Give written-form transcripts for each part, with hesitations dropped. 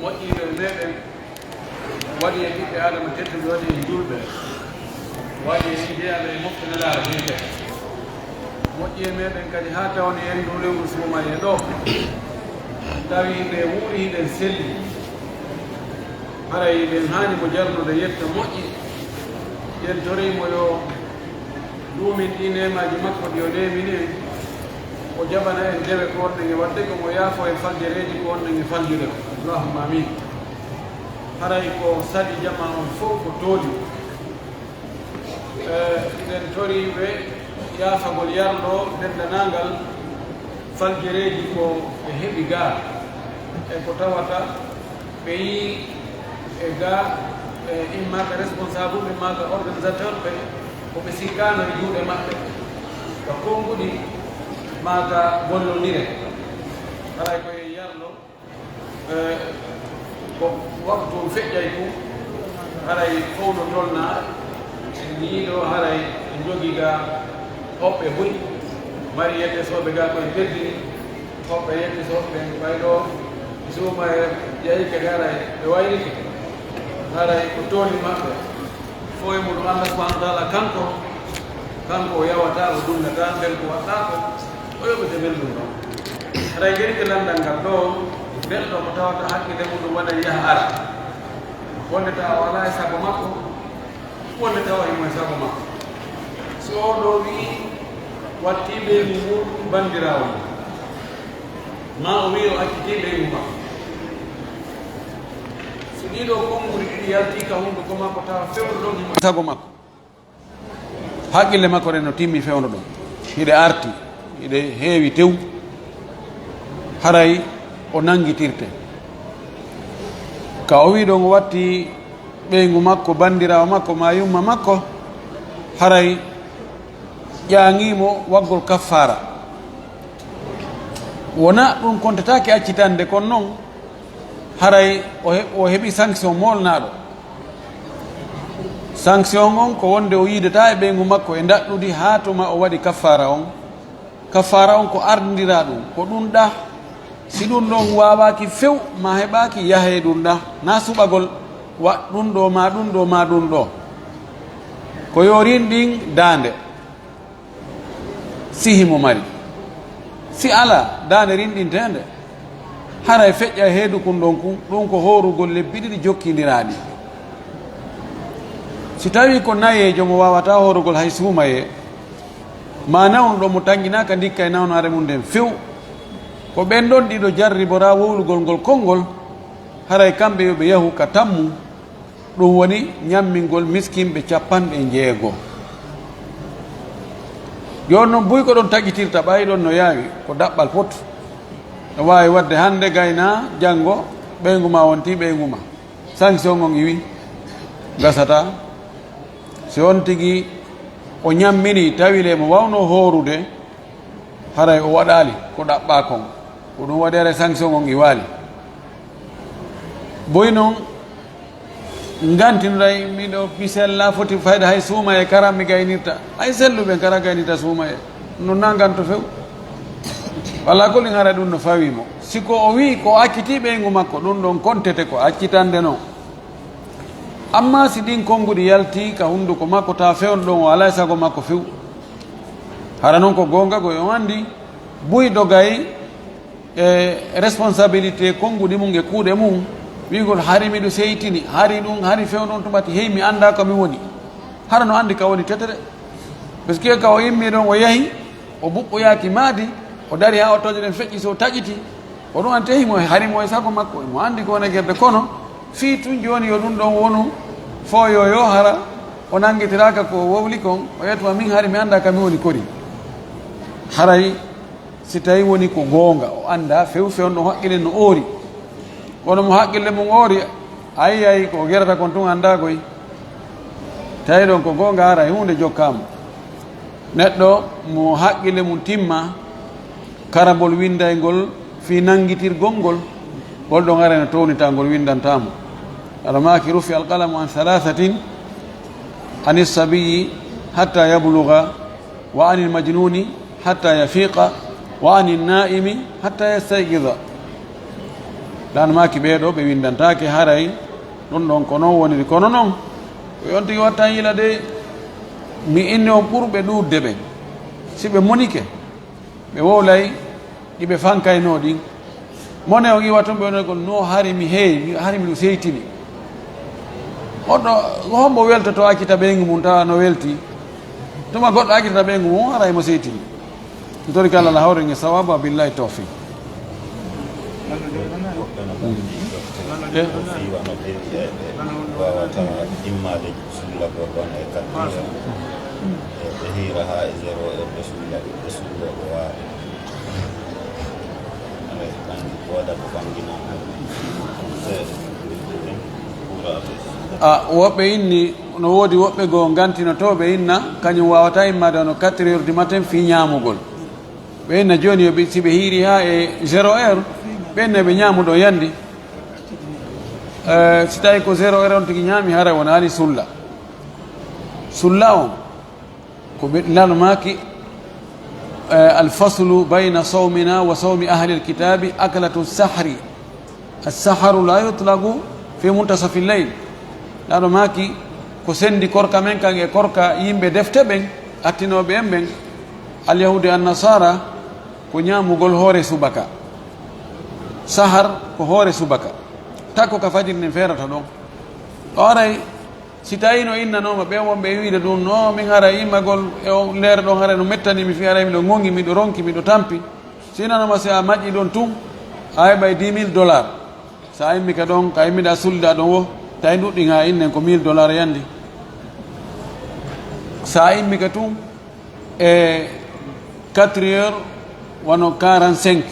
moƴƴiɓe meɗen waɗi e ɓiɓɓe adama tedduɓe waɗi e julɓe waɗi e jeyaɓe e moftanelaare ɓiɓɓe moƴƴi e meɗen kadi ha tawni en ɗo lewru suumaye ɗo tawi ɓe wuuri hiɗen selli haray ɓen hani mo jarnude yetta moƴƴi yen torimo yo ɗumin ɗi nemaji makko ɗi o nemini en o jaɓana en dewe ko wonɗen e wadde ko mo yaafo e faljereji ko wonɗen e faljude ko allahumma amin haray ko saɗi jama on fof ko toodi ɗen toriɓe yaafagol yarɗo dendanagal faljereji ko ɓe heɓi ga e ko tawata ɓe yi e ga immaka responsable ɓe maka organisateur ɓe koɓe sikkano e juuɗe maɓɓe ko konguɗi maka gollodire haray koye yarlo ko waktu feƴƴay fu haray fowno tolna yiiɗo haray e jogii ga hoɓɓe boyi mari yedde soɓe ga koye teddini hoɓɓe yedde soɓɓe ɓayɗo suuma e ƴeyi kadi haray ɓe wayrike haray ko tooli maɓɓe fo e muɗum allah subahana taala kanko o yawata o dunnata bel ko waɗɗa ko o yoɓete belɗum ɗon haray gerike landal ngal ɗo neɗɗo ko tawata hakkille muɗum waɗa yaha ara wonde tawa o ala e sago makko wonde tawa himo e sago makko so o ɗo wii watti ɓeygu muɗum bandirawo ma o wi o acciti ɓeygu makko so ɗiɗo konnguri ɗiɗi yalti ka hunduko makko tawa fewdo ɗon himo e sago makko haqqille makko ɗen no timmi fewdo ɗon hiɗe arti hiɗe heewi tew haray o nangitirte ka o wi ɗon o watti ɓeygu makko bandirawo makko ma yumma makko haray ƴaŋimo waggol kaffara wona ɗum kontatake accitande kon noon haray o heɓi sanction molnaɗo sanction on ko wonde o yidata e ɓeygu makko e daɗɗudi ha tuma o waɗi kaffara on ko ardira ɗum ko ɗum ɗa si ɗum ɗon wawaki few ma heɓaki yahe ɗum ɗa na suɓagol wa ɗum ɗo ma ɗum ɗo ma ɗum ɗo ko yorin ɗin dande si himo mari si ala dande rinɗintende haray feƴƴa heedu kun ɗon kun ɗum ko horugol lebbi ɗiɗi jokkidiraɗi si tawi ko nayejo mo wawata horugol hay suumaye ma nawnu ɗo mo tanginaka dikka e nawnare mum nden few ko ɓen ɗon ɗiɗo jarribora wowlugol ngol konngol haray kamɓe yoɓe yahu ka tammu ɗum woni ñammingol miskinɓe 60 joni noon buy ko ɗon taƴitirta ɓayi ɗon no yaawi ko daɓɓal pot no wawi wadde hande gayna janggo ɓeygu ma wonti ɓeygu ma sanction on iwi gasata si on tigui o ñammini tawile mo wawno horude haray o waɗali ko ɗaɓɓa kon ko ɗum waɗi ara sanction on iwali boy noon gantinoɗay miɗo pisella foti fayde hay suuma e kara mi gaynirta hay selluɓe kara gaynirta suuma e no naganto few walla kolin ara ɗum no fawimo siko o wi ko acciti ɓeygu makko ɗum ɗon kontete ko accitande noon amma si ɗin konnguɗi yalti ka hunduko makko ta fewno ɗon o ala e sago makko few hara noon ko gonga ko on andi buy dogay e responsabilité konnguɗi mum e kuuɗe mum wigol hari miɗo seytini hari ɗum hari fewɗon tumati hey mi anda ko mi woni hara no andi ka woni tetere par ce que ka o immi ɗon o yahi o ɓuɓɓoyaki maadi o dari ha ottoje ɗen feƴƴi so taƴiti o ɗum ante himo harimo e sago makko mo andi ko wona guerde kono fii tun joni yo ɗum ɗon wonu fo yo hara o nanguitiraka ko wowli kon o yetuma min hari mi anda ka mi woni kori haray si tawi woni ko gonga o anda few fewno haqqille no oori kono mo haqqille mum oori ayi ko gerata kon tun anda koy tawi ɗon ko gonga haray hunde jokkama neɗɗo mo haqqille mum timma karabol windaygol fi nanguitirgol ngol gol ɗon arena townitagol windantamo aɗa maki rufi alqalamu an 3 ani sabiyi hatta yabluga wa ani lmajnuni hatta yafiqa wa ani naimi hatta yastayqida lan maki ɓeeɗo ɓe windantake haray ɗum ɗon ko noon woniri kono noon ko yon tigi watta yila de mi inni on ɓurɓe ɗurde ɓen si ɓe monike ɓe wowlay ɗiɓe fankayno ɗin mone on iwa toon ɓe wonay kon no hari mi heewi hari miɗo seytini oɗɗo hombo welta to accita ɓeygu mum tawa no welti tuma goɗɗo accitata ɓeygu mum haray mo seytini tori kala la hawre nge sawabu billahi tawfiq wawata immade sulla ko ɗon e katɗiya ɓe hiira ha e 0 heure ɓe sulla ko wawa waɗa ko fangina woɓɓe inni no woodi woɓɓe goo gantinotoɓe inna kañum wawata immade no 4 heures du matin fi ñamugol ɓe inna joni yoɓe si ɓe hiiri ha e 0 heure ɓe inna ɓe ñamuɗo yandi si tawi ko 0 heure on tigi ñaami hara wona hani sulla on ko ɓeɗilano maki alfaslu bayna sawmina wa sawmi ahli alkitabi aklatu sahri assaharu la yutlagu fi muntasafi lleyl laɗo maki ko sendi korka men kan e korka yimɓe defte ɓen attinoɓe en ɓen alyahudi annasara ko ñamugol hoore subaka sahar ko hoore subaka takko ka fajiri nen ferata ɗon o aray si tawi no innanoma ɓen wonɓe wiide ɗum no min hara immagol e o leere ɗon hara no mettanimi fi aray miɗo gongi miɗo ronki miɗo tampi sinanoma si a maƴƴi ɗon tun a heɓay $10,000 sa immi ka ɗon ka immiɗa sulda ɗon wo tawi ɗuɗɗin ha innen ko $1,000 yandi sa immi ka tun e 4 heures wono 45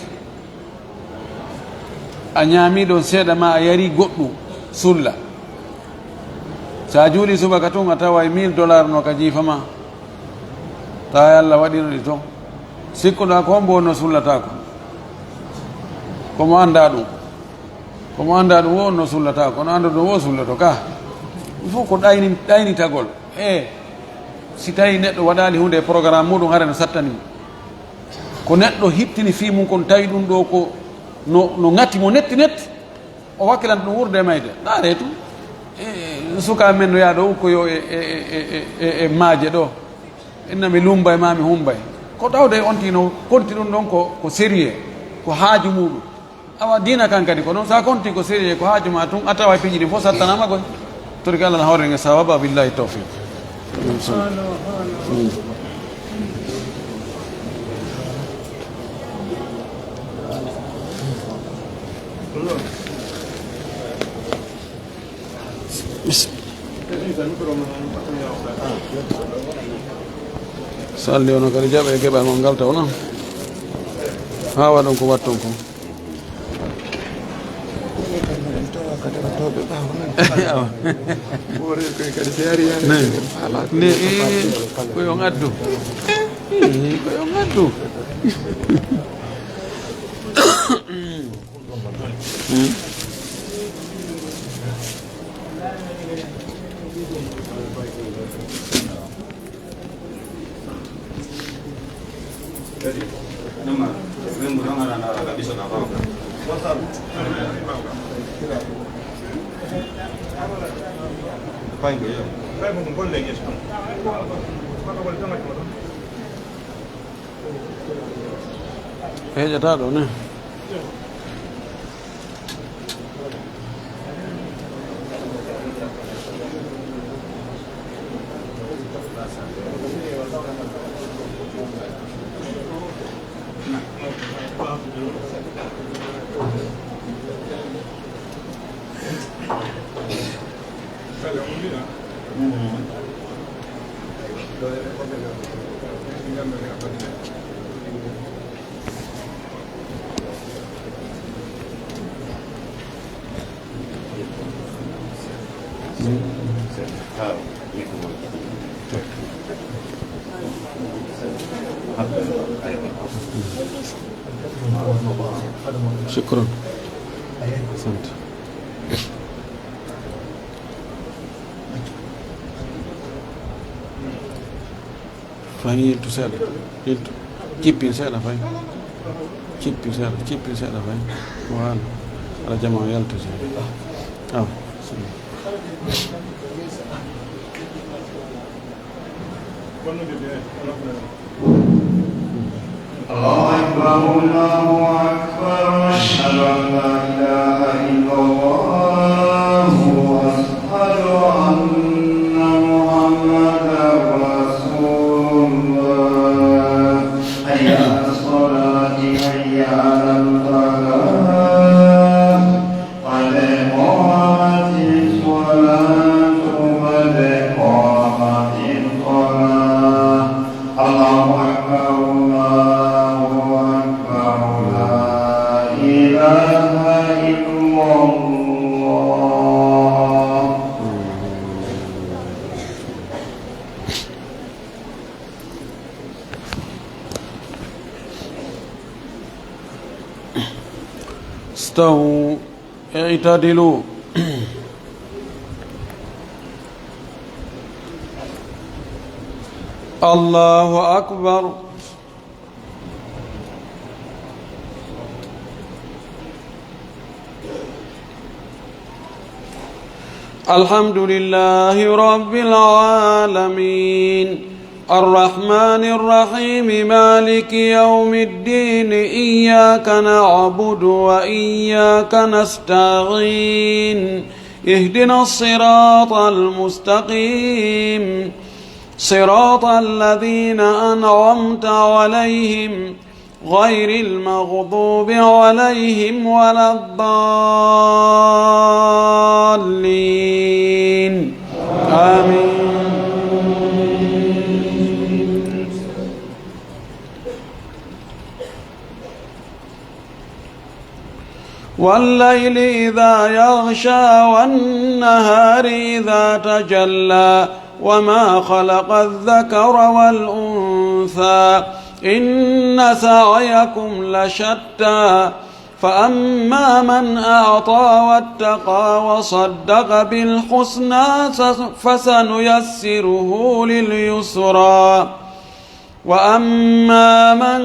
a ñaami ɗon seeɗa ma a yari goɗɗum sulla sa juuɗi subaka tun a tawa $1,000 no ka jiifama tawa Allah waɗino ɗi toon sikkuɗa ko hombo wonno sullatako komo anda ɗum wo onno sullatako kono anda ɗum wo sullato ka il faut ko ɗaynitagol si tawi neɗɗo waɗali hunde e programme muɗum hara no sattanimo ko neɗɗo hittini fi mum kon tawi ɗum ɗo ko no ngati mo netti o wakkilanta ɗum wurde e mayde ɗaare tum suka men no yaɗo ukkoyo e maaje ɗo innami lumba e mami humbay ko tawde on tino konti ɗum ɗon ko sérieux ko haaju muɗum awa dina kan kadi ko noon sa konti ko sérieux ko haaju ma tun a tawa piiji ɗi fof sattanama koy tori ko Allah na hawre nge sawaba billahi tawfiq salli ono kadi jaɓe e keɓal ngol ngal taw noon ha waɗon ko watton ko koyon addu koyon addu heƴata ɗo ne شكرا أحسنت فهي يلتو سادة يلتو كيبين سادة فهي كيبين سادة فهي وهذا على جماعة يلتزم الله أكبر الله أكبر أشهد أن لا إله إلا الله وأشهد أن محمدا رسول الله حي على الصلاة حي على الفلاح قد قامت الصلاة قد قامت الصلاة الله أكبر الله أكبر لا إله إلا الله. استووا اعتدلوا الله أكبر الحمد لله رب العالمين الرحمن الرحيم مالك يوم الدين إياك نعبد وإياك نستعين اهدنا الصراط المستقيم صراط الذين أنعمت عليهم غير المغضوب عليهم ولا الضالين آمين. والليل إذا يغشى والنهار إذا تجلى وما خلق الذكر والأنثى إن سعيكم لشتى فأما من أعطى واتقى وصدق بالحسنى فسنيسره لليسرى وأما من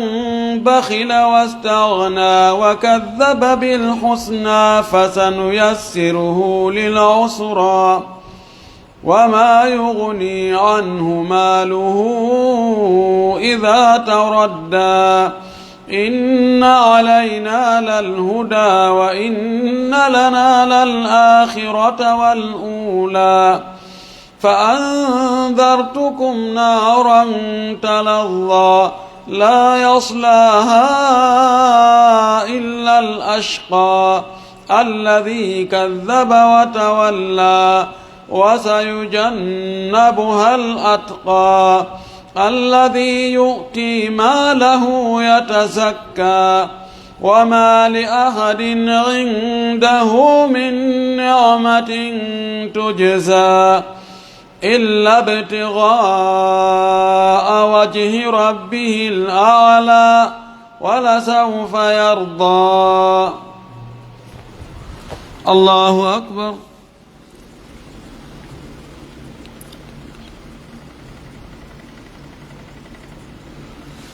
بخل واستغنى وكذب بالحسنى فسنيسره للعسرى وما يغني عنه ماله إذا تردى إن علينا للهدى وإن لنا للآخرة والأولى فأنذرتكم نارا تلظى لا يصلاها إلا الأشقى الذي كذب وتولى وسيجنبها الأتقى الذي يؤتي ماله يتزكى وما لأحد عنده من نعمة تجزى إلا ابتغاء وجه ربه الأعلى ولسوف يرضى. الله أكبر.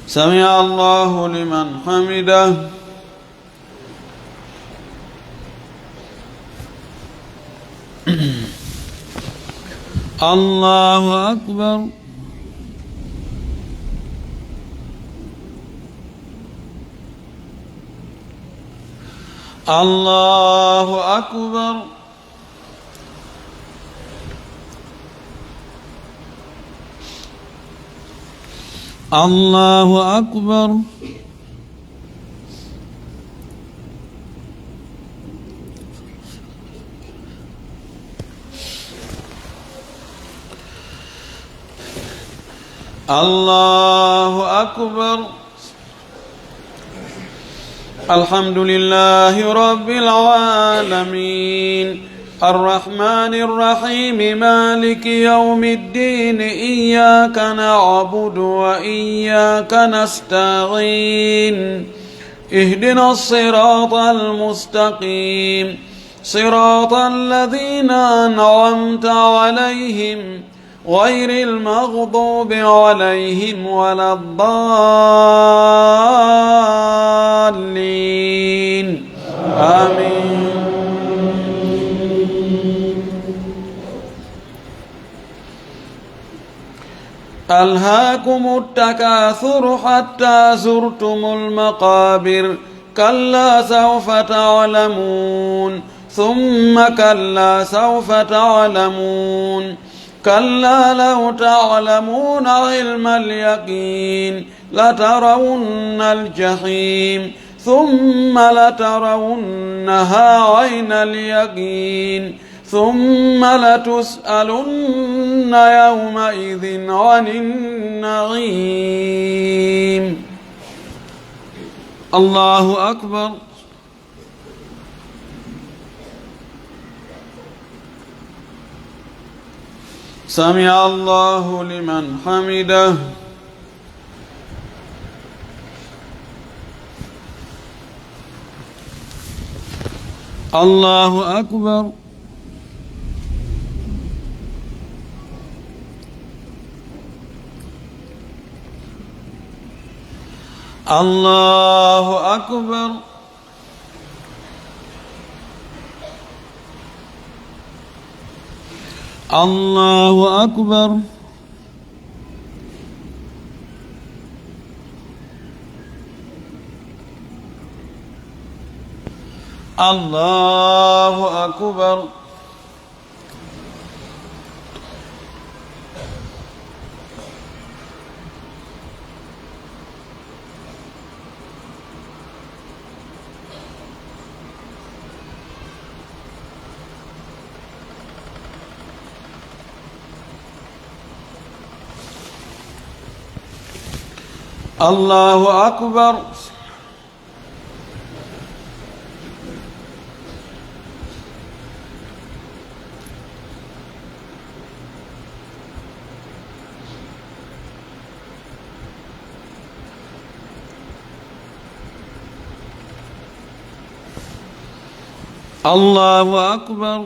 سمع الله لمن حمده. الله أكبر. الله أكبر. الله أكبر. الله أكبر. الحمد لله رب العالمين الرحمن الرحيم مالك يوم الدين إياك نعبد وإياك نستعين اهدنا الصراط المستقيم صراط الذين أنعمت عليهم غير المغضوب عليهم ولا الضالين آمين. ألهاكم التكاثر حتى زرتم المقابر كلا سوف تعلمون ثم كلا سوف تعلمون كلا لو تعلمون علم اليقين لترون الجحيم ثم لترونها عين اليقين ثم لتسألن يومئذ عن النعيم. الله أكبر. سمع الله لمن حمده. الله أكبر. الله أكبر. الله أكبر. الله أكبر. الله أكبر. الله أكبر.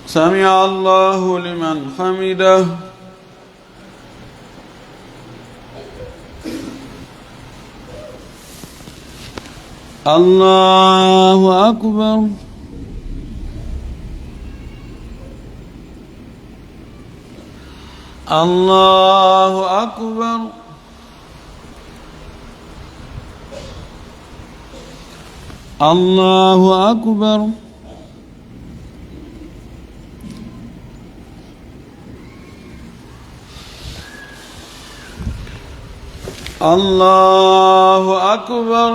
سمع الله لمن حمده. الله أكبر. الله أكبر. الله أكبر. الله أكبر.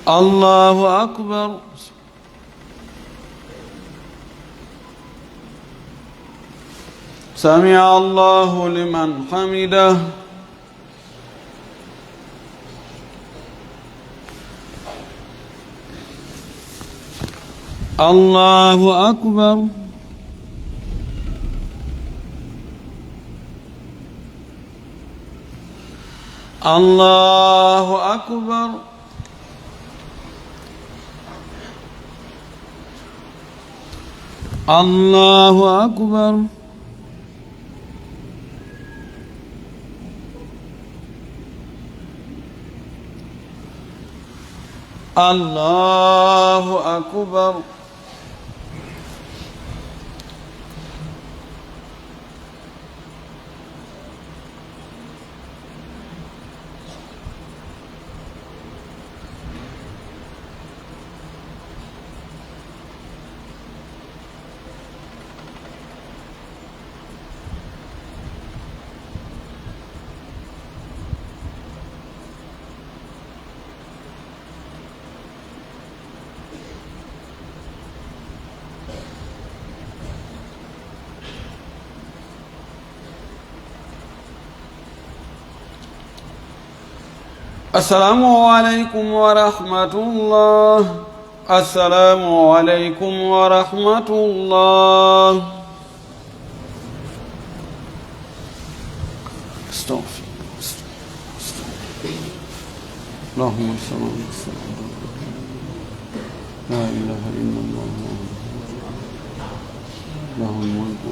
الله أكبر. سمع الله لمن حمده. الله أكبر. الله أكبر. الله أكبر. الله أكبر. السلام عليكم ورحمة الله. السلام عليكم ورحمة الله. استغفر. اللهم صل على سيدنا لا إله إلا الله له الملك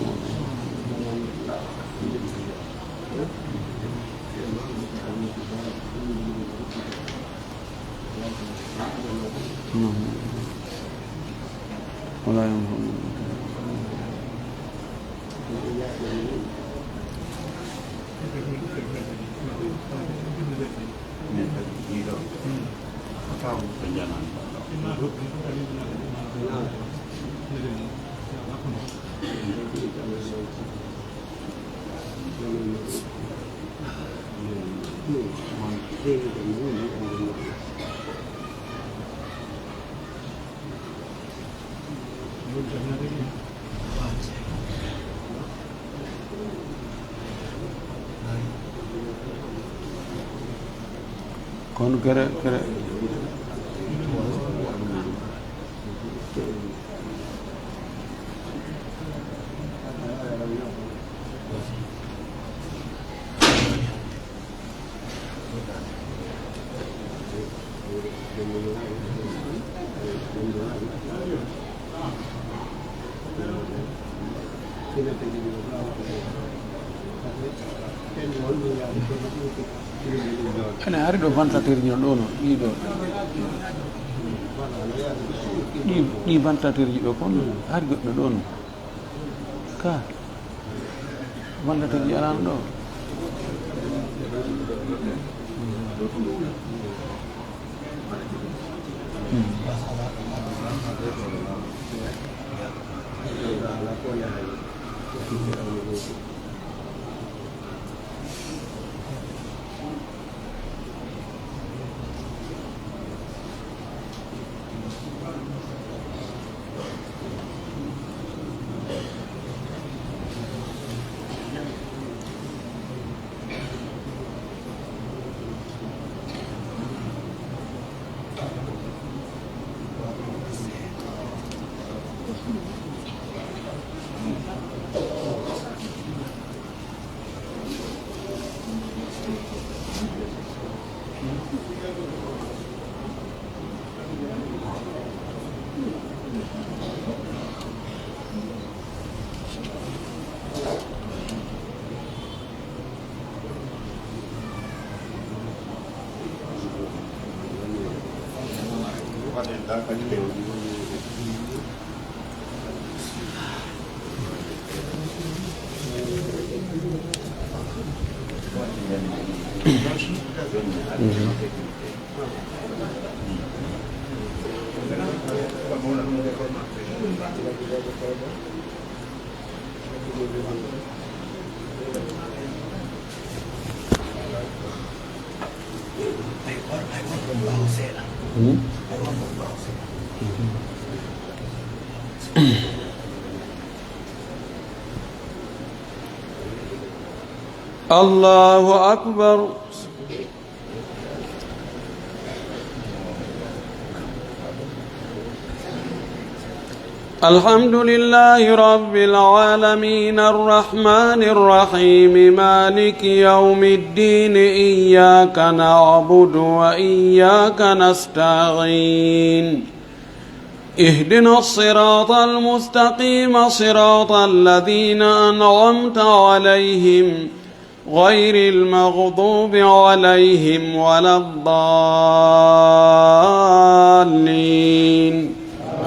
ولا ينفع kon kere ene hari ɗo ventilateur ji ɗo no ɗiɗo ɗi ventilateur ji ɗo kon hari goɗɗo ɗo no ka ventilateur ji alano ɗo الله أكبر الحمد لله رب العالمين الرحمن الرحيم مالك يوم الدين إياك نعبد وإياك نستعين اهدنا الصراط المستقيم صراط الذين أنعمت عليهم غير المغضوب عليهم ولا الضالين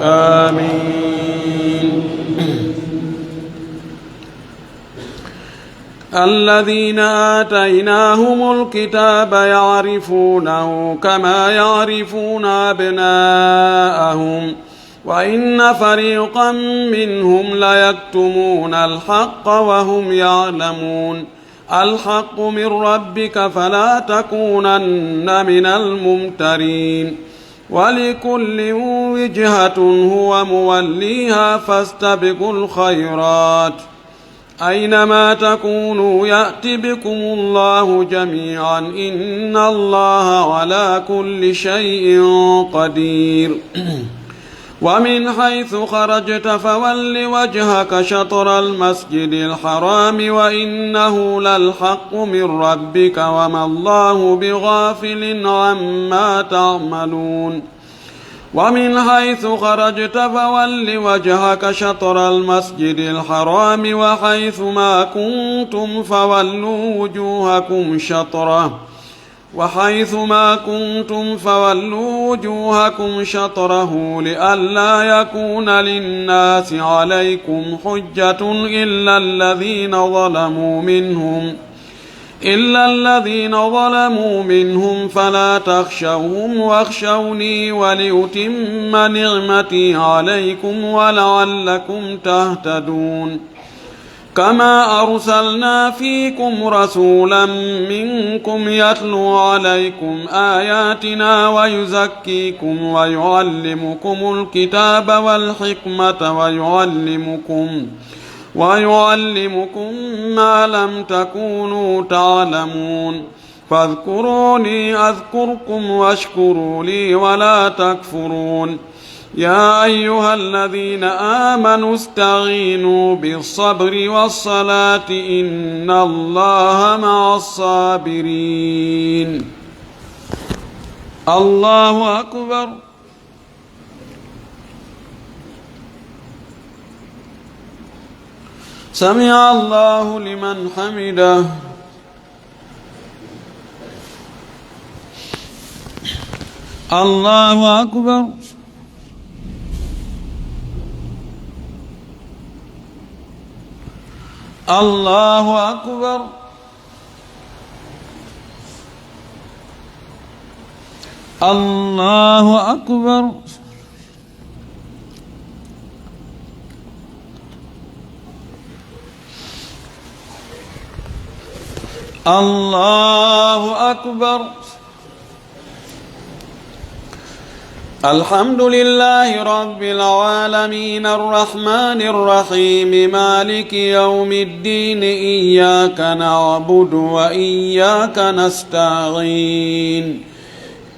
آمين الذين آتيناهم الكتاب يعرفونه كما يعرفون أبناءهم وإن فريقا منهم ليكتمون الحق وهم يعلمون الحق من ربك فلا تكونن من الممترين ولكل وجهة هو موليها فاستبقوا الخيرات أينما تكونوا يأت بكم الله جميعا إن الله على كل شيء قدير ومن حيث خرجت فول وجهك شطر المسجد الحرام وإنه للحق من ربك وما الله بغافل عما تعملون ومن حيث خرجت فول وجهك شطر المسجد الحرام وحيث ما كنتم فولوا وجوهكم شطره لئلا يكون للناس عليكم حجة إلا الذين ظلموا منهم فلا تخشوهم واخشوني ولأتم نعمتي عليكم ولعلكم تهتدون كما أرسلنا فيكم رسولا منكم يتلو عليكم آياتنا ويزكيكم ويعلمكم الكتاب والحكمة ويعلمكم ما لم تكونوا تعلمون فاذكروني أذكركم واشكروا لي ولا تكفرون يا أيها الذين آمنوا استعينوا بالصبر والصلاة إن الله مع الصابرين. الله أكبر. سمع الله لمن حمده. الله أكبر. الله أكبر. الله أكبر. الله أكبر. الحمد لله رب العالمين الرحمن الرحيم مالك يوم الدين إياك نعبد وإياك نستعين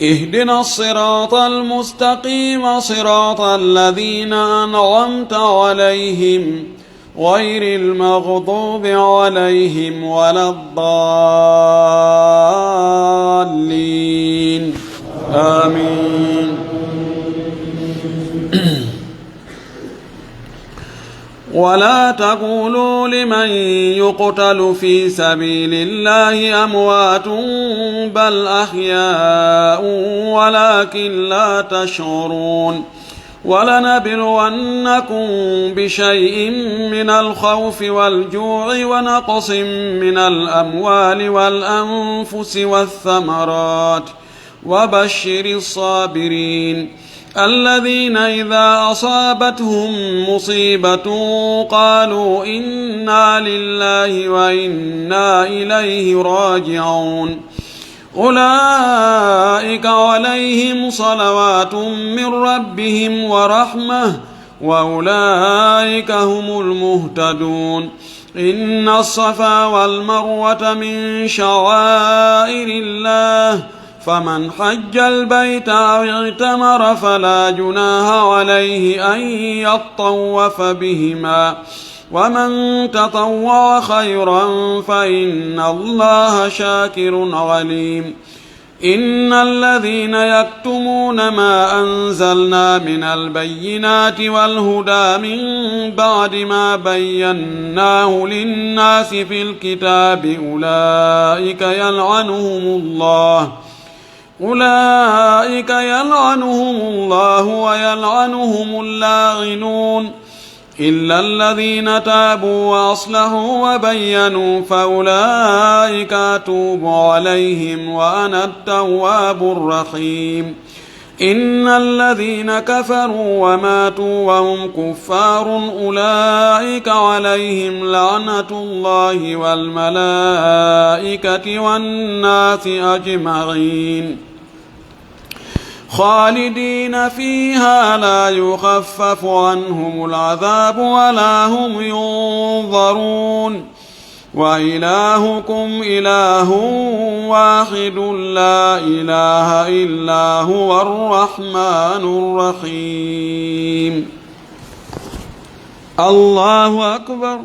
اهدنا الصراط المستقيم صراط الذين أنعمت عليهم غير المغضوب عليهم ولا الضالين آمين. ولا تقولوا لمن يقتل في سبيل الله أموات بل أحياء ولكن لا تشعرون ولنبلونكم بشيء من الخوف والجوع ونقص من الأموال والأنفس والثمرات وبشر الصابرين الذين إذا أصابتهم مصيبة قالوا إنا لله وإنا إليه راجعون أولئك عليهم صلوات من ربهم ورحمة وأولئك هم المهتدون إن الصفا والمروة من شعائر الله فمن حج البيت أو اعتمر فلا جناح عليه أن يطوف بهما ومن تطوع خيرا فإن الله شاكر عليم إن الذين يكتمون ما أنزلنا من البينات والهدى من بعد ما بيناه للناس في الكتاب أولئك يلعنهم الله ويلعنهم اللاعنون إلا الذين تابوا وأصلحوا وبينوا فأولئك أتوب عليهم وأنا التواب الرحيم إن الذين كفروا وماتوا وهم كفار أولئك عليهم لعنة الله والملائكة والناس أجمعين خالدين فيها لا يخفف عنهم العذاب ولا هم ينظرون وإلهكم إله واحد لا إله إلا هو الرحمن الرحيم. الله أكبر.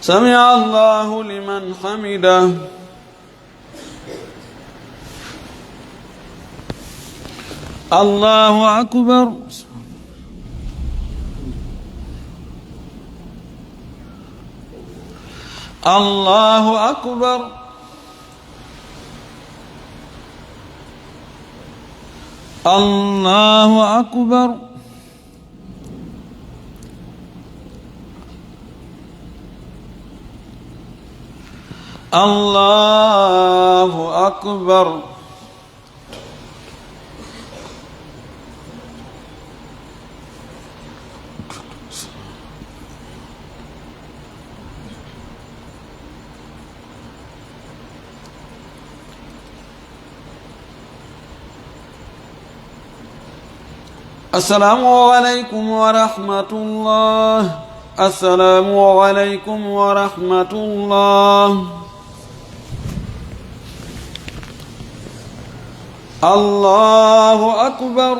سمع الله لمن حمده. الله أكبر. الله أكبر. الله أكبر. الله أكبر. السلام عليكم ورحمة الله. السلام عليكم ورحمة الله. الله أكبر.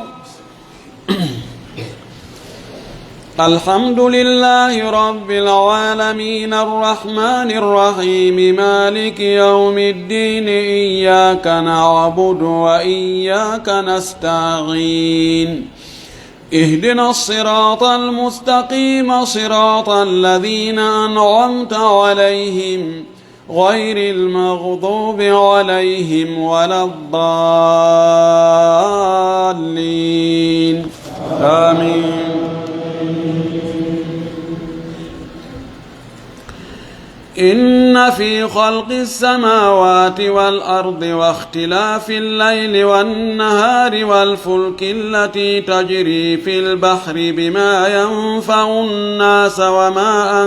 الحمد لله رب العالمين الرحمن الرحيم مالك يوم الدين إياك نعبد وإياك نستعين اهدنا الصراط المستقيم صراط الذين أنعمت عليهم غير المغضوب عليهم ولا الضالين آمين. إن في خلق السماوات والأرض واختلاف الليل والنهار والفلك التي تجري في البحر بما ينفع الناس وما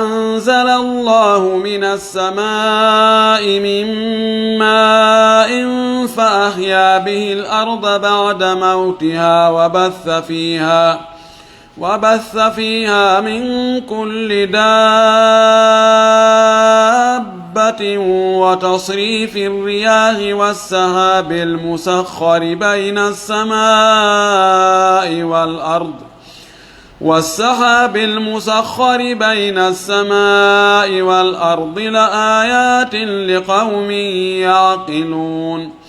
أنزل الله من السماء من ماء فأحيا به الأرض بعد موتها وبث فيها من كل دابة وتصريف الرياح والسحاب المسخر بين السماء والأرض لآيات لقوم يعقلون.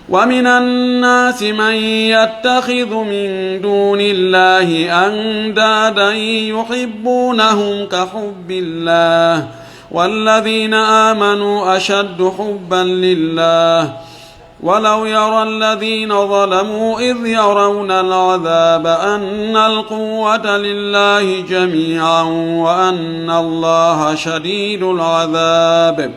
ومن الناس من يتخذ من دون الله أندادا يحبونهم كحب الله والذين آمنوا أشد حبا لله ولو يرى الذين ظلموا إذ يرون العذاب أن القوة لله جميعا وأن الله شديد العذاب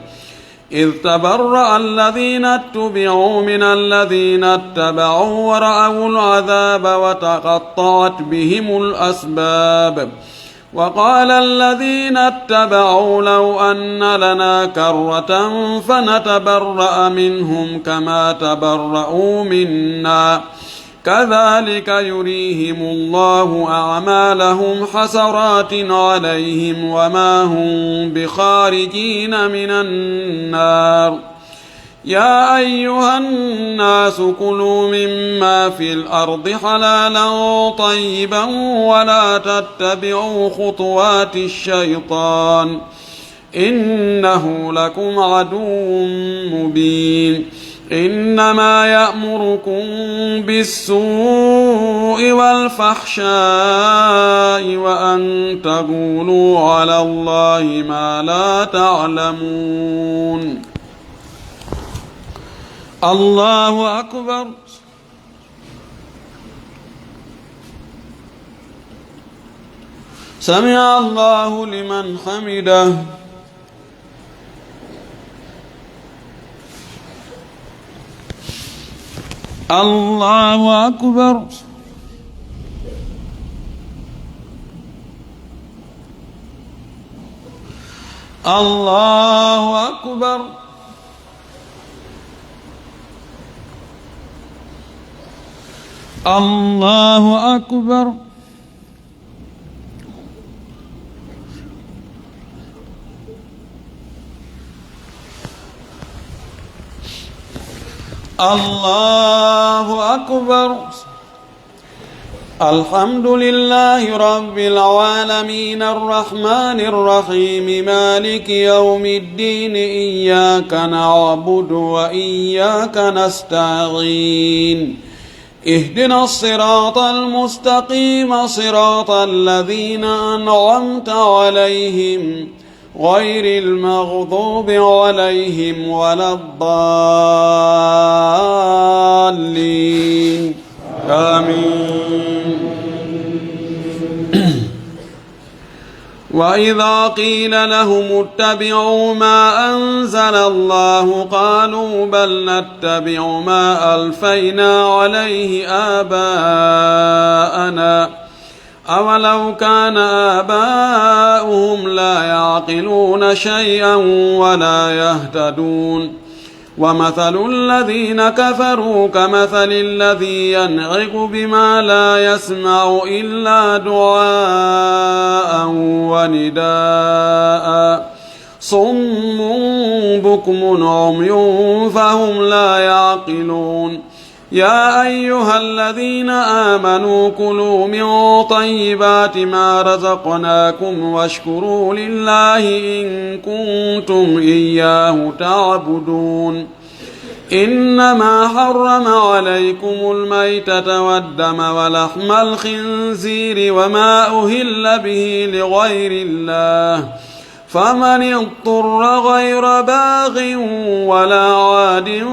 إذ تبرأ الذين اتبعوا من الذين اتبعوا ورأوا العذاب وتقطعت بهم الأسباب وقال الذين اتبعوا لو أن لنا كرة فنتبرأ منهم كما تبرأوا منا كذلك يريهم الله أعمالهم حسرات عليهم وما هم بخارجين من النار. يا أيها الناس كلوا مما في الأرض حلالا طيبا ولا تتبعوا خطوات الشيطان إنه لكم عدو مبين. إنما يأمركم بالسوء والفحشاء وأن تقولوا على الله ما لا تعلمون. الله أكبر. سمع الله لمن حمده. الله أكبر. الله أكبر. الله أكبر. الله أكبر. الحمد لله رب العالمين الرحمن الرحيم مالك يوم الدين إياك نعبد وإياك نستعين اهدنا الصراط المستقيم صراط الذين أنعمت عليهم غير المغضوب عليهم ولا الضالين آمين. وإذا قيل لهم اتبعوا ما أنزل الله قالوا بل نتبع ما ألفينا عليه آباءنا أولو كان آباؤهم لا يعقلون شيئا ولا يهتدون ومثل الذين كفروا كمثل الذي ينعق بما لا يسمع إلا دعاء ونداء صم بكم عمي فهم لا يعقلون يا أيها الذين آمنوا كلوا من طيبات ما رزقناكم واشكروا لله إن كنتم إياه تعبدون إنما حرم عليكم الميتة والدم ولحم الخنزير وما أهل به لغير الله فمن اضطر غير باغ ولا عاد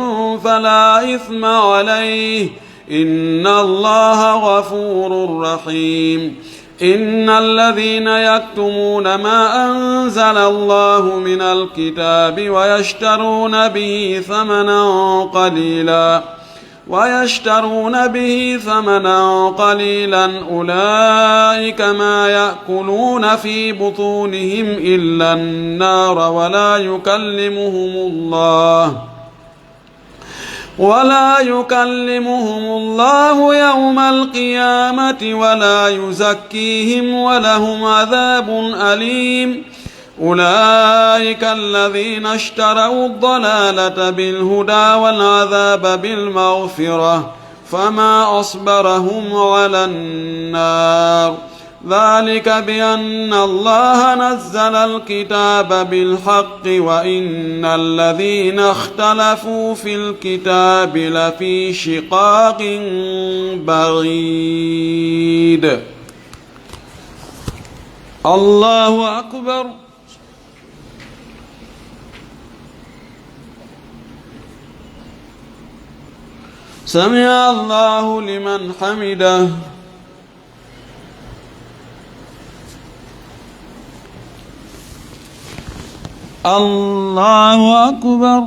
فلا إثم عليه إن الله غفور رحيم إن الذين يكتمون ما أنزل الله من الكتاب ويشترون به ثمنا قليلا أولئك ما يأكلون في بطونهم إلا النار ولا يكلمهم الله يوم القيامة ولا يزكيهم ولهم عذاب أليم أولئك الذين اشتروا الضلالة بالهدى والعذاب بالمغفرة فما أصبرهم على النار ذلك بأن الله نزل الكتاب بالحق وإن الذين اختلفوا في الكتاب لفي شقاق بعيد. الله أكبر. سمع الله لمن حمده. الله أكبر.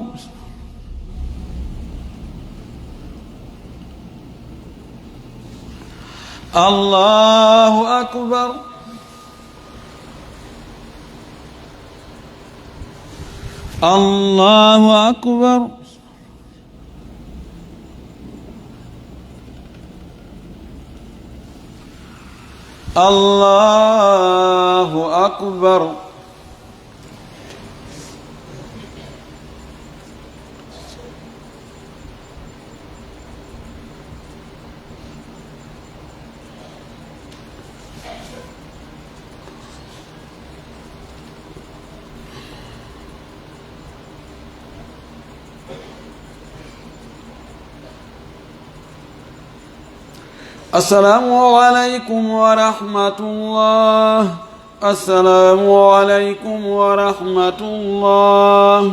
الله أكبر. الله أكبر. الله أكبر. السلام عليكم ورحمة الله. السلام عليكم ورحمة الله.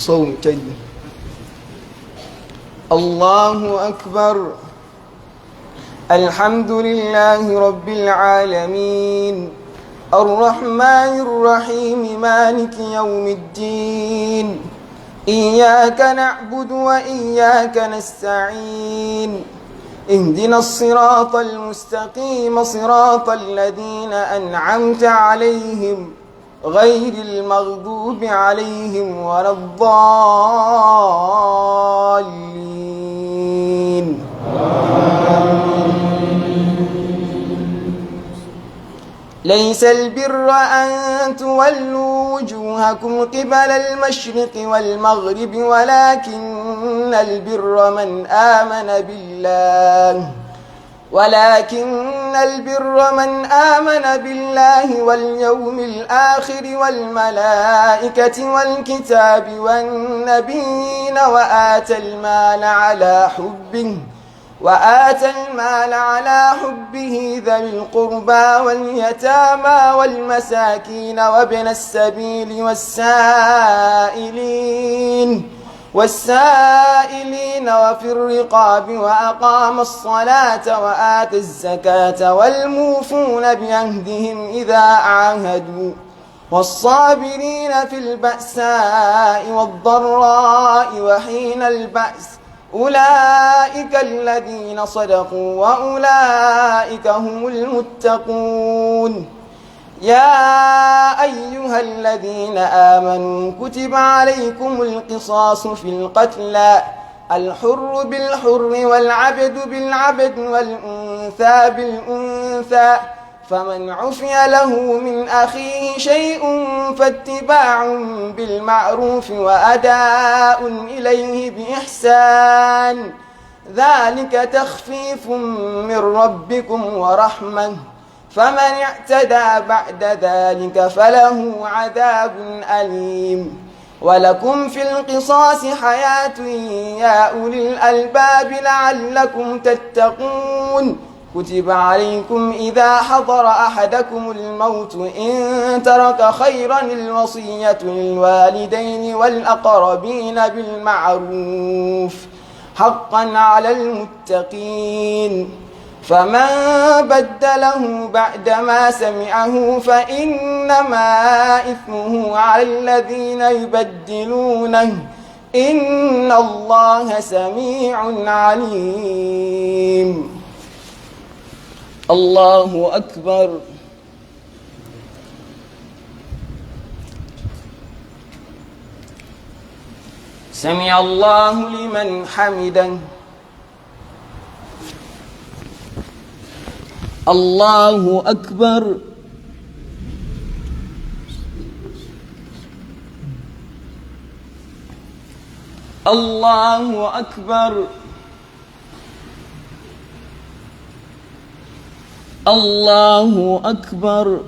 صوتا. الله أكبر. الحمد لله رب العالمين الرحمن الرحيم مالك يوم الدين إياك نعبد وإياك نستعين اهدنا الصراط المستقيم صراط الذين أنعمت عليهم غير المغضوب عليهم ولا الضالين. ليس البر أن تولوا وجوهكم قبل المشرق والمغرب ولكن البر من آمن بالله واليوم الآخر والملائكة والكتاب والنبيين وآتى المال على حبه ذوي القربى واليتامى والمساكين وابن السبيل والسائلين وفي الرقاب وأقام الصلاة وآتى الزكاة والموفون بعهدهم إذا عاهدوا والصابرين في البأساء والضراء وحين البأس أولئك الذين صدقوا وأولئك هم المتقون. يا أيها الذين آمنوا كتب عليكم القصاص في القتلى الحر بالحر والعبد بالعبد والأنثى بالأنثى فمن عفي له من أخيه شيء فاتباع بالمعروف وأداء إليه بإحسان ذلك تخفيف من ربكم ورحمة فمن اعتدى بعد ذلك فله عذاب أليم. ولكم في القصاص حياة يا أولي الألباب لعلكم تتقون. كتب عليكم إذا حضر أحدكم الموت إن ترك خيرا الوصية للوالدين والأقربين بالمعروف حقا على المتقين. فمن بدله بعدما سمعه فإنما إثمه على الذين يبدلونه إن الله سميع عليم. الله أكبر. سمع الله لمن حمده. الله أكبر. الله أكبر. الله أكبر.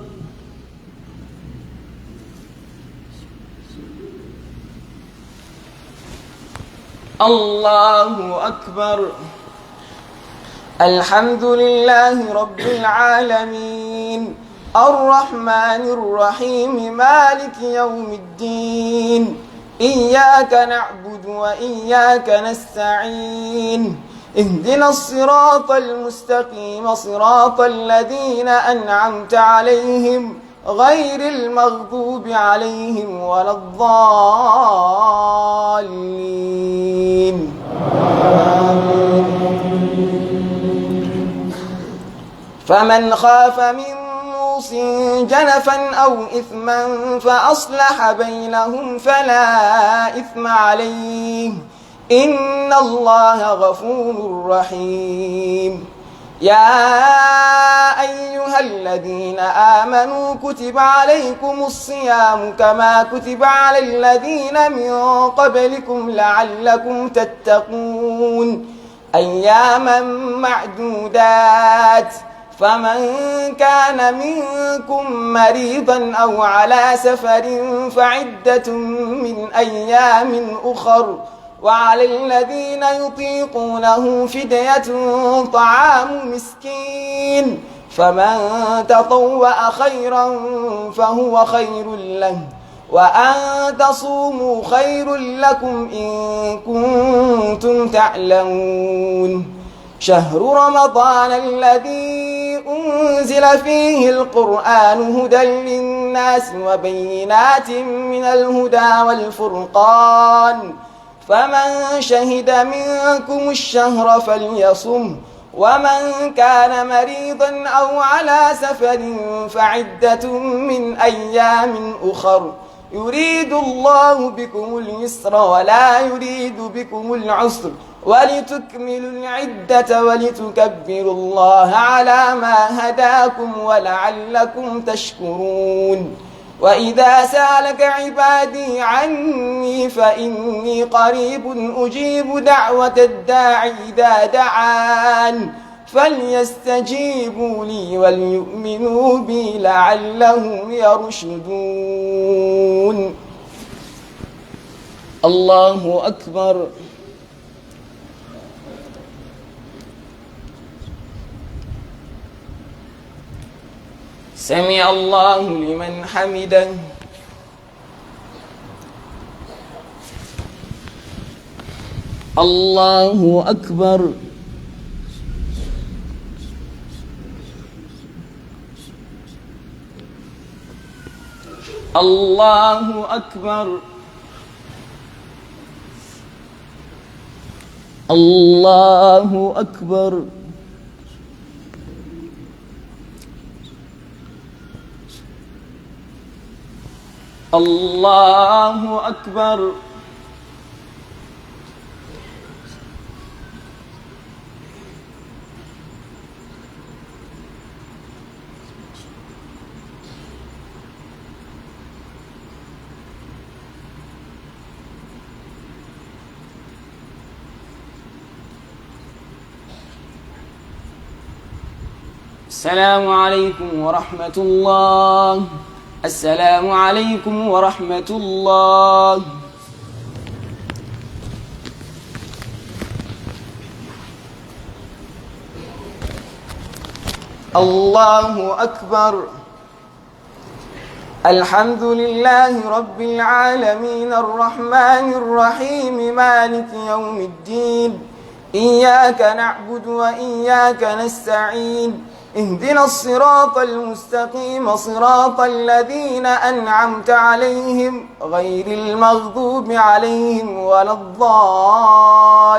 الله أكبر. الحمد لله رب العالمين الرحمن الرحيم مالك يوم الدين إياك نعبد وإياك نستعين اهدنا الصراط المستقيم صراط الذين أنعمت عليهم غير المغضوب عليهم ولا الضالين. فمن خاف من موص جنفا أو إثما فأصلح بينهم فلا إثم عليه إن الله غفور رحيم. يا أيها الذين آمنوا كتب عليكم الصيام كما كتب على الذين من قبلكم لعلكم تتقون أياما معدودات فمن كان منكم مريضا أو على سفر فعدة من أيام أخر وعلى الذين يطيقونه فدية طعام مسكين فمن تطوع خيرا فهو خير له وأن تصوموا خير لكم إن كنتم تعلمون شهر رمضان الذي أنزل فيه القرآن هدى للناس وبينات من الهدى والفرقان فمن شهد منكم الشهر فليصم ومن كان مريضا أو على سفر فعدة من أيام أخر يريد الله بكم اليسر ولا يريد بكم العسر ولتكملوا العدة ولتكبروا الله على ما هداكم ولعلكم تشكرون وإذا سألك عبادي عني فإني قريب أجيب دعوة الداع إذا دعان فليستجيبوا لي وليؤمنوا بي لعلهم يرشدون الله أكبر سمع الله لمن حمده الله أكبر الله أكبر الله أكبر الله أكبر السلام عليكم ورحمة الله السلام عليكم ورحمة الله الله أكبر الحمد لله رب العالمين الرحمن الرحيم مالك يوم الدين إياك نعبد وإياك نستعين اهدنا الصراط المستقيم صراط الذين أنعمت عليهم غير المغضوب عليهم ولا الضالين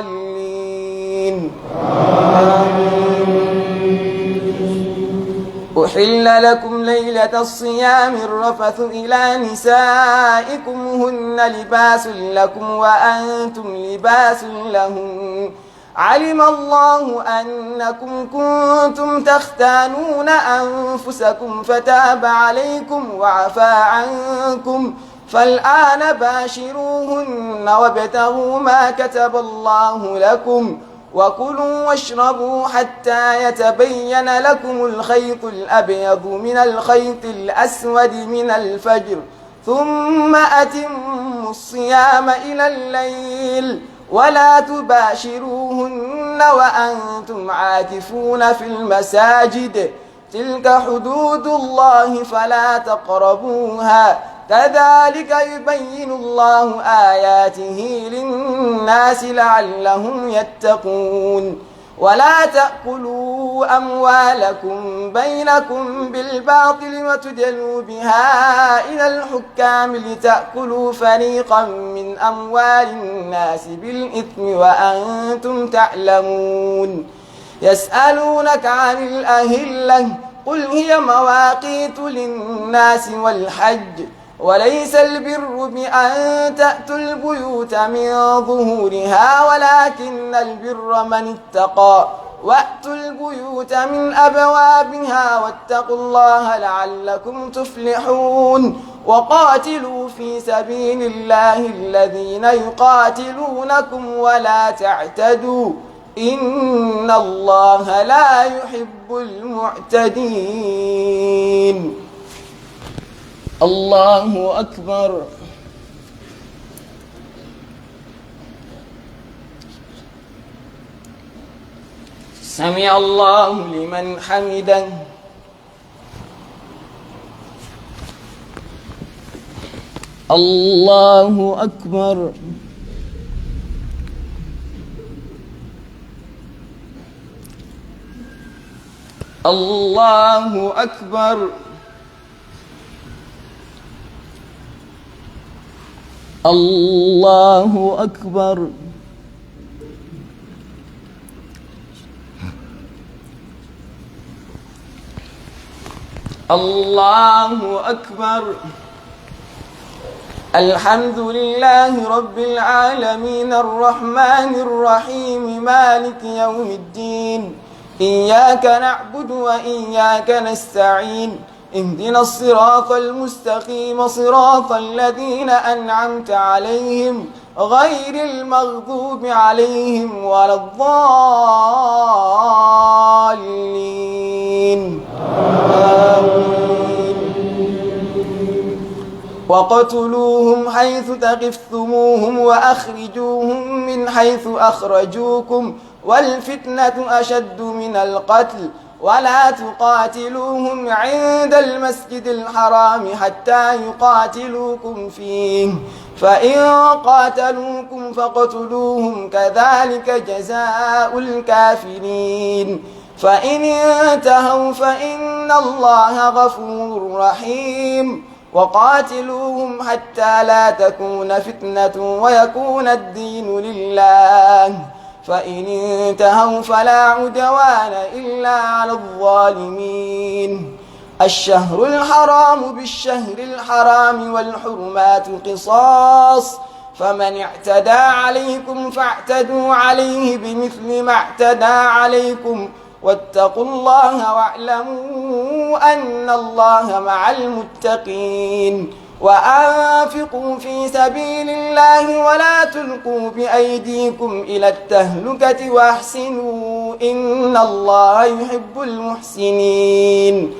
أحل لكم ليلة الصيام الرفث إلى نسائكم هن لباس لكم وأنتم لباس لهم علم الله أنكم كنتم تختانون أنفسكم فتاب عليكم وعفى عنكم فالآن باشروهن وابتغوا ما كتب الله لكم وكلوا واشربوا حتى يتبين لكم الخيط الأبيض من الخيط الأسود من الفجر ثم أتموا الصيام إلى الليل ولا تباشروهن وأنتم عاكفون في المساجد تلك حدود الله فلا تقربوها كذلك يبين الله آياته للناس لعلهم يتقون ولا تأكلوا أموالكم بينكم بالباطل وتدلوا بها إلى الحكام لتأكلوا فريقا من أموال الناس بالإثم وأنتم تعلمون يسألونك عن الأهلة قل هي مواقيت للناس والحج وليس البر بأن تأتوا البيوت من ظهورها ولكن البر من اتقى وأتوا البيوت من أبوابها واتقوا الله لعلكم تفلحون وقاتلوا في سبيل الله الذين يقاتلونكم ولا تعتدوا إن الله لا يحب المعتدين الله أكبر سمع الله لمن حمده الله أكبر. الله أكبر. الله أكبر. الله أكبر. الحمد لله رب العالمين الرحمن الرحيم مالك يوم الدين إياك نعبد وإياك نستعين اهدنا الصراط المستقيم صراط الذين أنعمت عليهم غير المغضوب عليهم ولا الضالين آمين. وقتلوهم حيث ثقفتموهم وأخرجوهم من حيث أخرجوكم والفتنة أشد من القتل ولا تقاتلوهم عند المسجد الحرام حتى يقاتلوكم فيه فإن قاتلوكم فاقتلوهم كذلك جزاء الكافرين فإن انتهوا فإن الله غفور رحيم وقاتلوهم حتى لا تكون فتنة ويكون الدين لله فإن انتهوا فلا عدوان إلا على الظالمين الشهر الحرام بالشهر الحرام والحرمات قصاص فمن اعتدى عليكم فاعتدوا عليه بمثل ما اعتدى عليكم واتقوا الله واعلموا أن الله مع المتقين وأنفقوا في سبيل الله ولا تلقوا بأيديكم إلى التهلكة وأحسنوا إن الله يحب المحسنين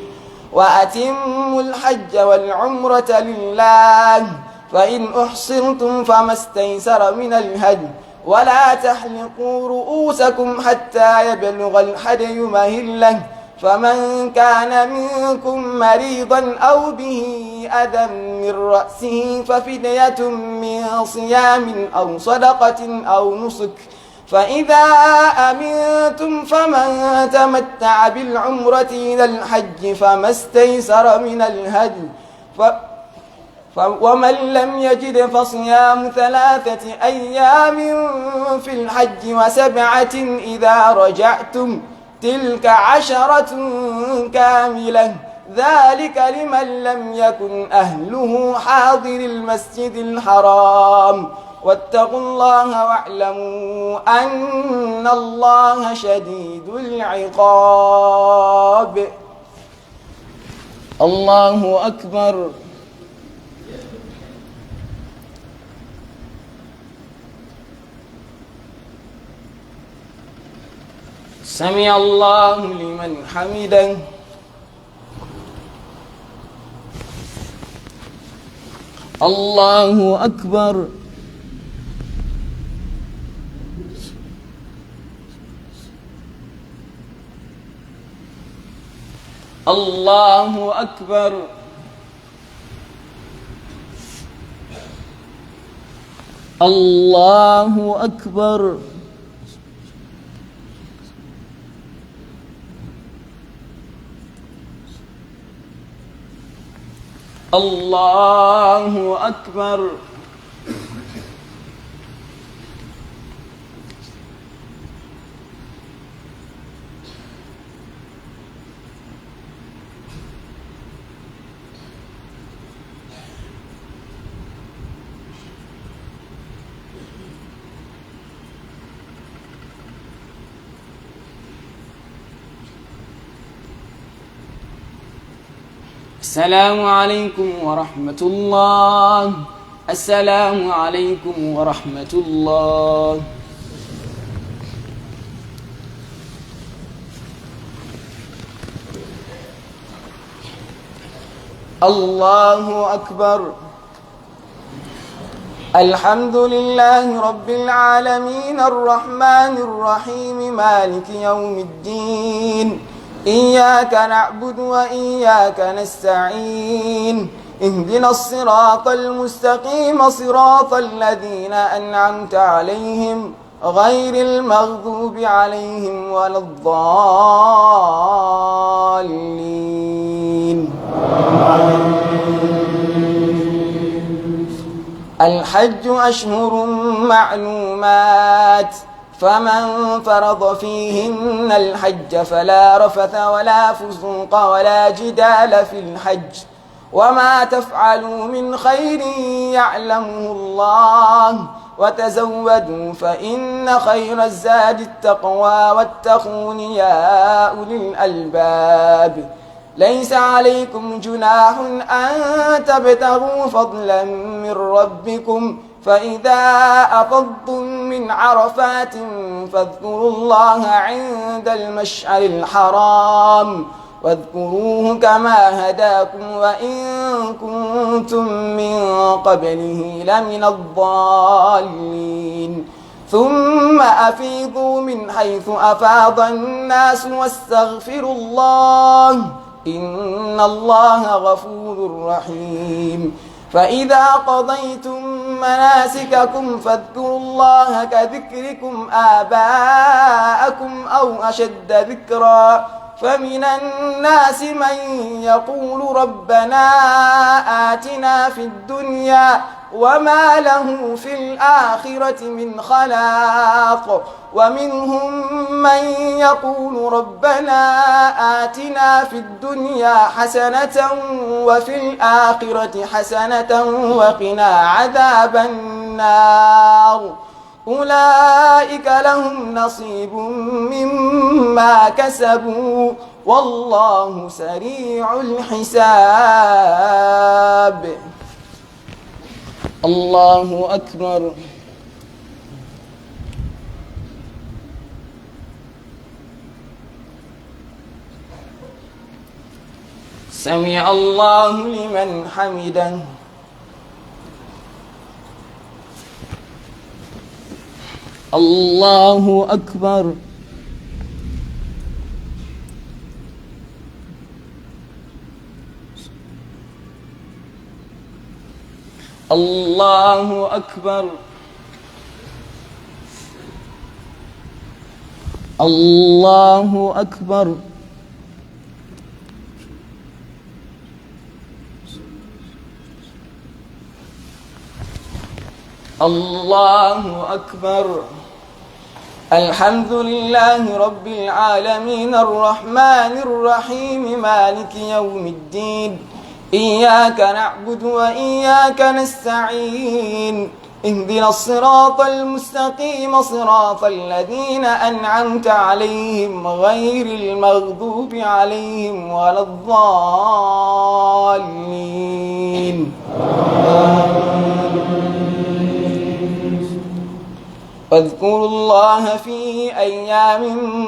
وأتموا الحج والعمرة لله فإن أحصرتم فما استيسر من الهدي ولا تحلقوا رؤوسكم حتى يبلغ الحدي مهله فمن كان منكم مريضا أو به أذى من رأسه ففدية من صيام أو صدقة أو نسك فإذا أمنتم فمن تمتع بالعمرة إلى الحج فما استيسر من الهدي ومن لم يجد فصيام 3 أيام في الحج و7 إذا رجعتم تلك 10 كاملة ذلك لمن لم يكن أهله حاضر المسجد الحرام واتقوا الله واعلموا أن الله شديد العقاب الله أكبر سمع الله لمن حمده الله أكبر الله أكبر الله أكبر الله أكبر السلام عليكم ورحمة الله السلام عليكم ورحمة الله الله أكبر الحمد لله رب العالمين الرحمن الرحيم مالك يوم الدين إياك نعبد وإياك نستعين اهدنا الصراط المستقيم صراط الذين أنعمت عليهم غير المغضوب عليهم ولا الضالين. الحج أشهر معلومات، فمن فرض فيهن الحج فلا رفث ولا فسوق ولا جدال في الحج، وما تفعلوا من خير يعلمه الله، وتزودوا فإن خير الزاد التقوى واتقون يا أولي الألباب. ليس عليكم جناح أن تبتغوا فضلا من ربكم، فإذا أفضتم من عرفات فاذكروا الله عند المشعر الحرام، واذكروه كما هداكم وإن كنتم من قبله لمن الضالين. ثم أفيضوا من حيث أفاض الناس واستغفروا الله، إن الله غفور رحيم. فإذا قضيتم مناسككم فاذكروا الله كذكركم آباءكم أو أشد ذكرا. فمن الناس من يقول ربنا آتنا في الدنيا وما له في الآخرة من خلاق، ومنهم من يقول ربنا آتنا في الدنيا حسنة وفي الآخرة حسنة وقنا عذاب النار. أولئك لهم نصيب مما كسبوا والله سريع الحساب. الله أكبر. سمع الله لمن حمده. الله أكبر. الله أكبر. الله أكبر. الله أكبر. الحمد لله رب العالمين الرحمن الرحيم مالك يوم الدين، إياك نعبد وإياك نستعين، اهدنا الصراط المستقيم صراط الذين أنعمت عليهم غير المغضوب عليهم ولا الضالين. واذكروا الله في أيام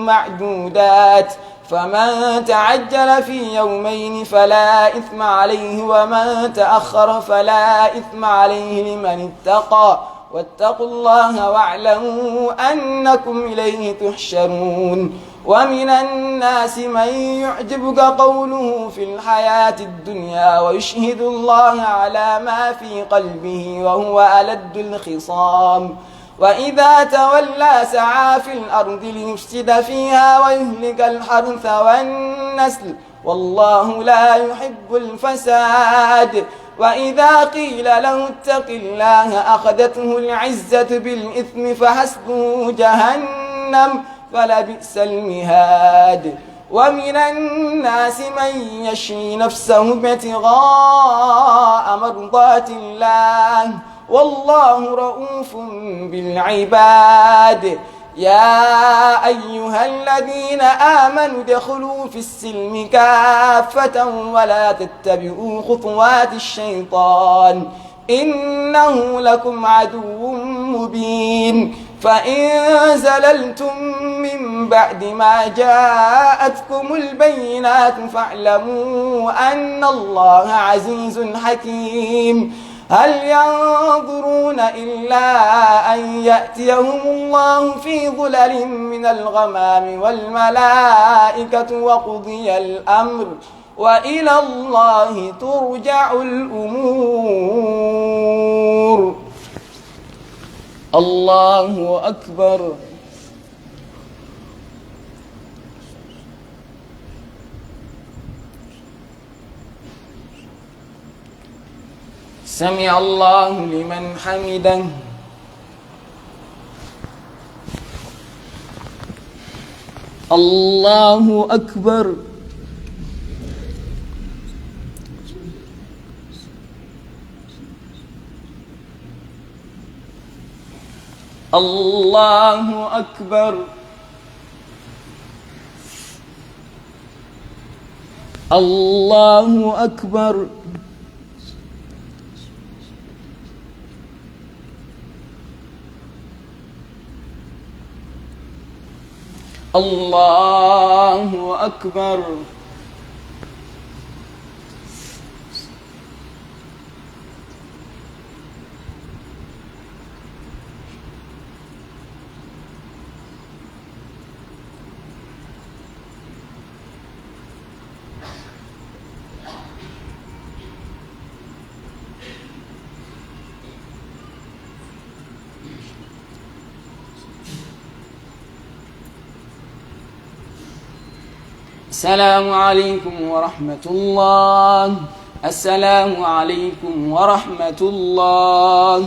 معدودات، فمن تعجل في يومين فلا إثم عليه، ومن تأخر فلا إثم عليه لمن اتقى، واتقوا الله واعلموا أنكم إليه تحشرون. ومن الناس من يعجبك قوله في الحياة الدنيا ويشهد الله على ما في قلبه وهو ألد الخصام، وإذا تولى سعى في الأرض ليفسد فيها ويهلك الحرث والنسل والله لا يحب الفساد. وإذا قيل له اتق الله أخذته العزة بالإثم فحسبه جهنم فلبئس المهاد. ومن الناس من يشري نفسه ابتغاء مرضات الله والله رؤوف بالعباد. يا أيها الذين آمنوا ادخلوا في السلم كافة ولا تتبعوا خطوات الشيطان إنه لكم عدو مبين. فإن زللتم من بعد ما جاءتكم البينات فاعلموا أن الله عزيز حكيم. هل ينظرون إلا أن يأتيهم الله في ظلل من الغمام والملائكة وقضي الأمر وإلى الله ترجع الأمور. الله أكبر. سمع الله لمن حمده. الله أكبر. الله أكبر. الله أكبر. الله أكبر. السلام عليكم ورحمة الله. السلام عليكم ورحمة الله.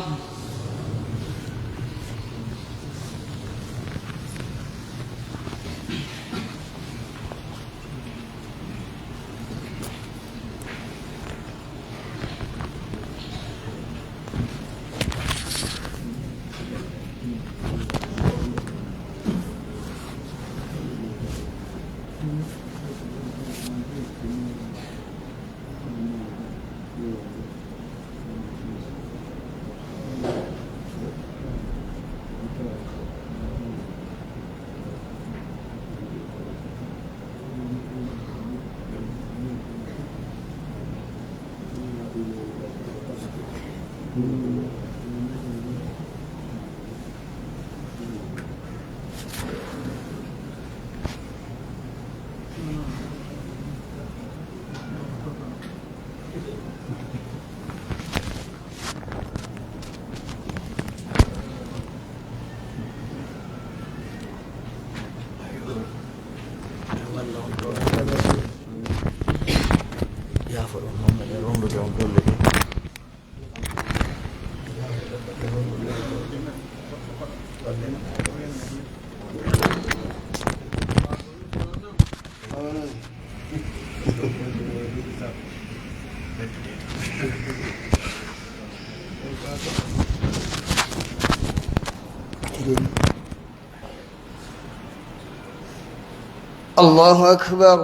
الله أكبر.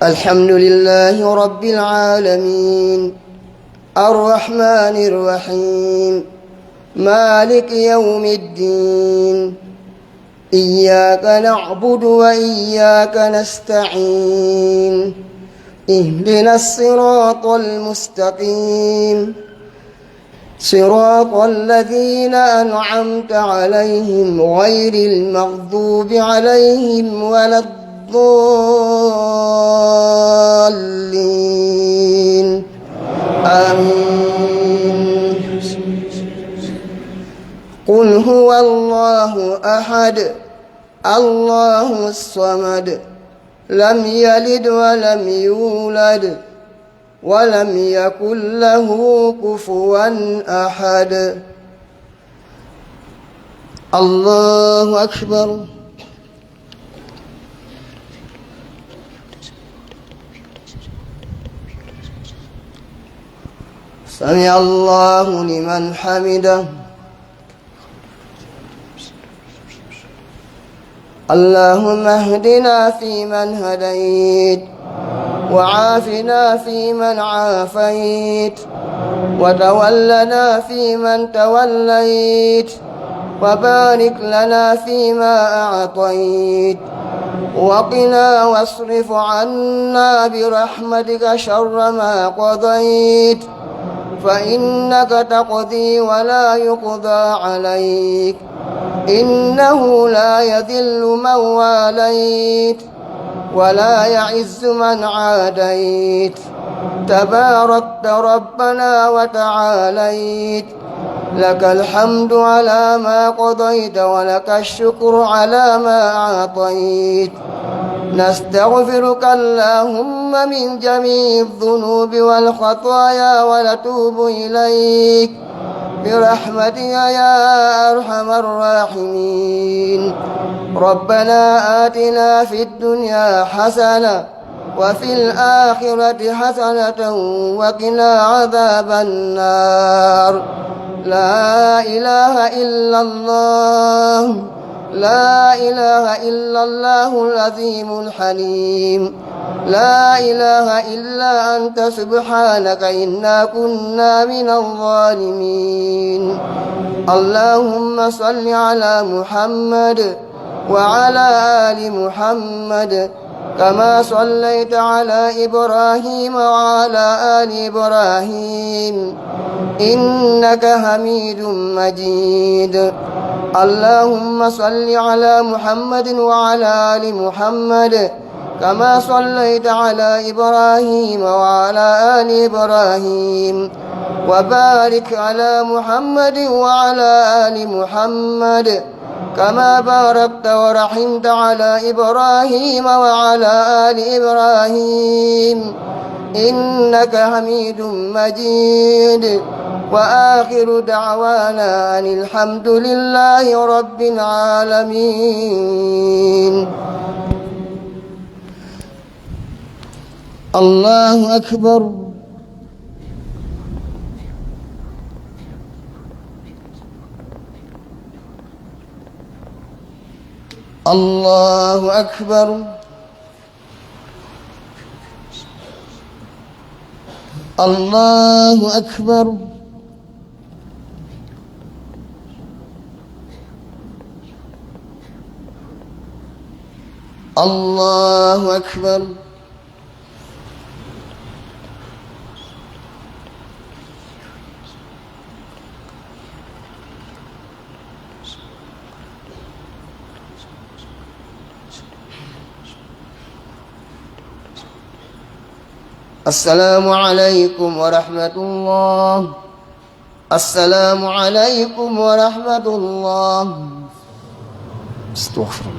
الحمد لله رب العالمين الرحمن الرحيم مالك يوم الدين. إياك نعبد وإياك نستعين. اهدنا الصراط المستقيم صراط الذين أنعمت عليهم غير المغضوب عليهم ولا الضالين. آمين. قل هو الله أحد الله الصمد لم يلد ولم يولد ولم يكن له كفوا أحد. الله أكبر. سمع الله لمن حمده. اللهم اهدنا فيمن هديت وعافنا فيمن عافيت وتولنا فيمن توليت وبارك لنا فيما أعطيت وقنا واصرف عنا برحمتك شر ما قضيت فإنك تقضي ولا يقضى عليك إنه لا يذل من واليت ولا يعز من عاديت تباركت ربنا وتعاليت لك الحمد على ما قضيت ولك الشكر على ما أعطيت نستغفرك اللهم من جميع الذنوب والخطايا ونتوب إليك برحمتك يا أرحم الراحمين. ربنا آتنا في الدنيا حسنة وفي الآخرة حسنة وقنا عذاب النار. لا إله إلا الله، لا إله إلا الله العظيم الحليم، لا إله إلا أنت سبحانك إنا كنا من الظالمين. اللهم صل على محمد وعلى آل محمد كما صليت على إبراهيم وعلى آل إبراهيم إنك حميد مجيد. اللهم صل على محمد وعلى آل محمد كما صليت على إبراهيم وعلى آل إبراهيم وبارك على محمد وعلى آل محمد كما باركت ورحمت على إبراهيم وعلى آل إبراهيم إنك حميد مجيد. وآخر دعوانا أن الحمد لله رب العالمين. الله أكبر. الله أكبر. الله أكبر. الله أكبر. السلام عليكم ورحمة الله. السلام عليكم ورحمة الله. استغفر الله.